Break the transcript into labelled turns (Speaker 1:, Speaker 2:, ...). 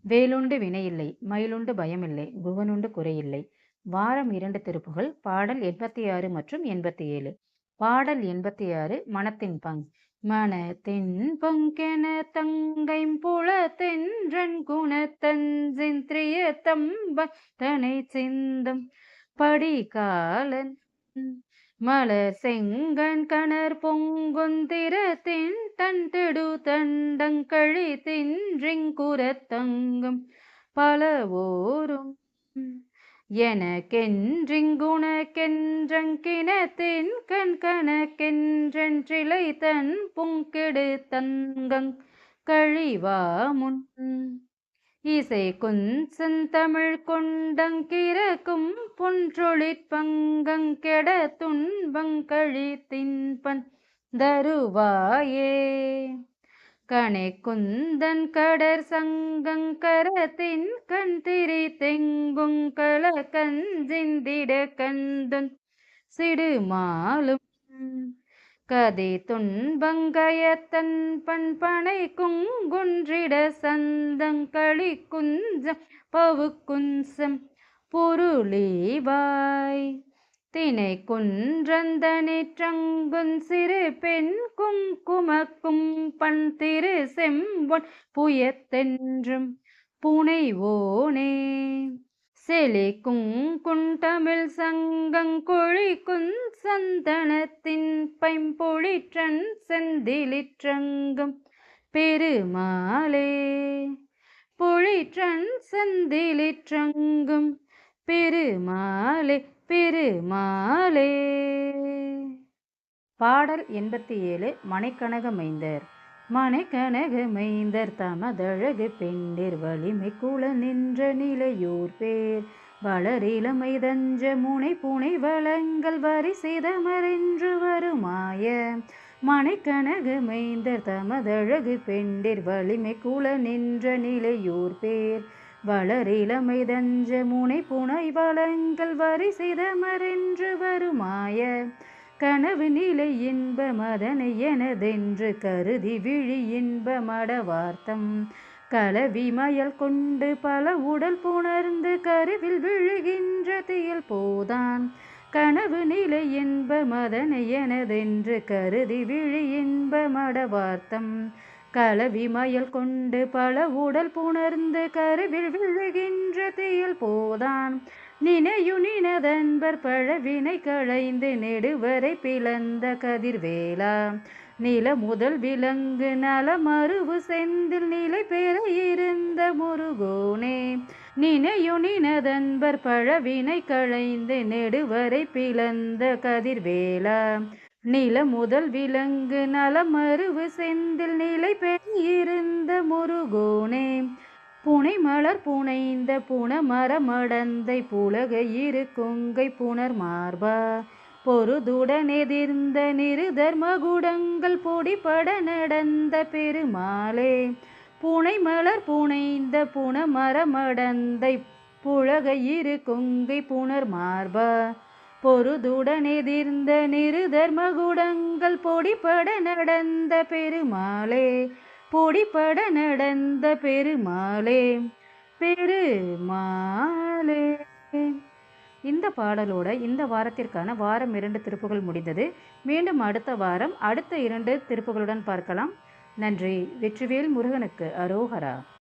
Speaker 1: வேலுண்டு வினையில்லை, மயிலுண்டு பயமில்லை, புவனுண்டு குறையில்லை. வாரம் 2 திருப்புகழ். பாடல் 86 மற்றும் 87. பாடல் 86 மனத்தின் பங். மனத்தின் பொங்கென தங்கைம்புல தென்றன் குணத்தஞ்சிந்திரிய தம்ப தனை சிந்தம் படிகாலன் மலர் செங்கண் கணர் பொங்குந்திரத்தின் தன் திடு தண்டங்கழி தின்றிங்குரத்தங்கம் பலவோரும் எனக்கென்றிங்குணக்கென்றங்கிணத்தின் கண்கணக்கென்றென்றிலை தன் புங்கெடு தங்கங் கழிவாமுன் இசை குஞ்சந்தமிழ் கொண்டங்கிரக்கும் புன்றொழிற்பங்கங் கெட துன்பங்கழி தின்பன் தருவாயே கணை குந்தன் கடற் சங்கங் கரத்தின் கண் திரி தெங்குங் கள கஞ்சிந்திட கந்துன் சிடுமாலும் கதை துன்பங்கயத்தன் பண்பனை குங்குன்றிட சந்தங்களி குஞ்சம் பவுக்குஞ்சம் பொருளிவாய் தினை குன்றந்தனிற்றங்குன் சிறு பெண் குங்குமக்கும் பண் திரு செம்பொன் புயத்தென்றும் புனைவோனே செழிக்குங் குண்டமிழ் சங்கங்கொழிக்குஞ் சந்தனத்தின் பைம்பொழிற்றன் செந்திலிற்றங்கும் பெருமாளே பொழிற்றன் செந்திலிற்றங்கும் பெருமாளே பெருமாளே. பாடல் 87 மனைக்கனக மைந்தர். மனைக்கனக மைந்தர் தமதழகு பெண்டிர் வலிமை குல நின்ற நிலையூர் பேர் வளரிளமை தஞ்ச முனை புனை வளங்கள் வரிசிதமரென்று வருமாய மனைக்கனக மைந்தர் தமதழகு பெண்டிர் வலிமை குல நின்ற நிலையூர் பேர் வளரிளமை தஞ்ச முனை புனை வளங்கள் வரிசிதமரென்று வருமாய கனவு நிலை இன்ப மதனை எனதென்று கருதி விழி இன்ப மடவார்த்தம் கலவி மயல் கொண்டு பல உடல் புணர்ந்து கருவில் விழுகின்ற தியல் போதான் கனவு நிலை இன்ப மதனை எனதென்று கருதி விழி இன்ப மடவார்த்தம் கலவி மயல் கொண்டு பல உடல் புணர்ந்து கருவில் விழுகின்ற தியல் போதான் நினையு நினதன்பர் பழவினை களைந்து நெடுவரை பிளந்த கதிர்வேலா நில முதல் விலங்கு நலமருவு செந்தில் நிலை பெற இருந்த முருகோனே நினையு நினதன்பர் பழவினை களைந்து நெடுவரை பிளந்த கதிர்வேலா நில முதல் விலங்கு நலமருவு செந்தில் நிலை பெற இருந்த முருகோனே புனை மலர் புனைந்த புனமரமடந்தை புலக இரு கொங்கை புனர் மார்பா பொருதுடன் எதிர்ந்த நிருதர்மகுடங்கள் பொடிபட நடந்த பெருமாளே புனை மலர் புனைந்த புனமரமடந்தை புலக இரு கொங்கை புனர் மார்பா பொருதுடன் எதிர்ந்த நிருதர்மகுடங்கள் பொடிபட நடந்த பெருமாளே பொடிபட நடந்த பெருமாளே பெருமாளே. இந்த பாடலோட இந்த வாரத்திற்கான வாரம் 2 திருப்புகள் முடிந்தது. மீண்டும் அடுத்த வாரம் அடுத்த 2 திருப்புகளுடன் பார்க்கலாம். நன்றி. வெற்றிவேல் முருகனுக்கு அரோகரா.